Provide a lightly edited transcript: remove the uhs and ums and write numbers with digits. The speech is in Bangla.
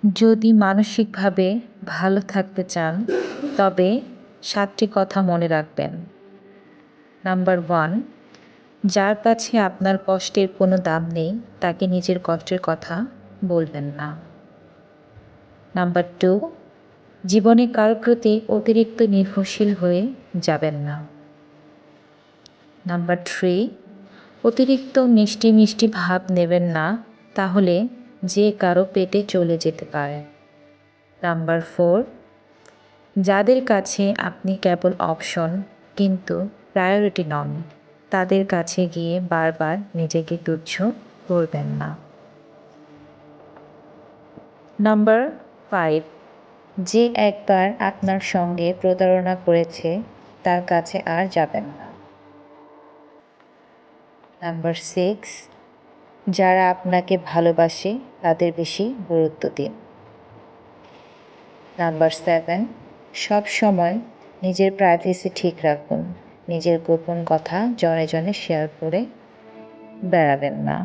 যদি মানসিকভাবে ভালো থাকতে চান তবে 7টি কথা মনে রাখবেন। নাম্বার 1, যার কাছে আপনার কষ্টের কোনো দাম নেই তাকে নিজের কষ্টের কথা বলবেন না। নাম্বার 2, জীবনে কারো প্রতি অতিরিক্ত নির্ভরশীল হয়ে যাবেন না। নাম্বার 3, অতিরিক্ত মিষ্টি মিষ্টি ভাব নেবেন না, তাহলে যে কারো পেটে চলে যেতে পারে। নাম্বার 4, যাদের কাছে আপনি কেবল অপশন কিন্তু প্রায়োরিটি নন, তাদের কাছে গিয়ে বারবার নিজেকে তুচ্ছ করবেন না। নাম্বার 5, যে একবার আপনার সঙ্গে প্রতারণা করেছে তার কাছে আর যাবেন না। নাম্বার 6, যারা আপনাকে ভালোবাসে তাদের বেশি গুরুত্ব দিন। নাম্বার 7, সব সময় নিজের প্রাইভেসি ঠিক রাখুন, নিজের গোপন কথা জনে জনে শেয়ার করে বেড়াবেন না।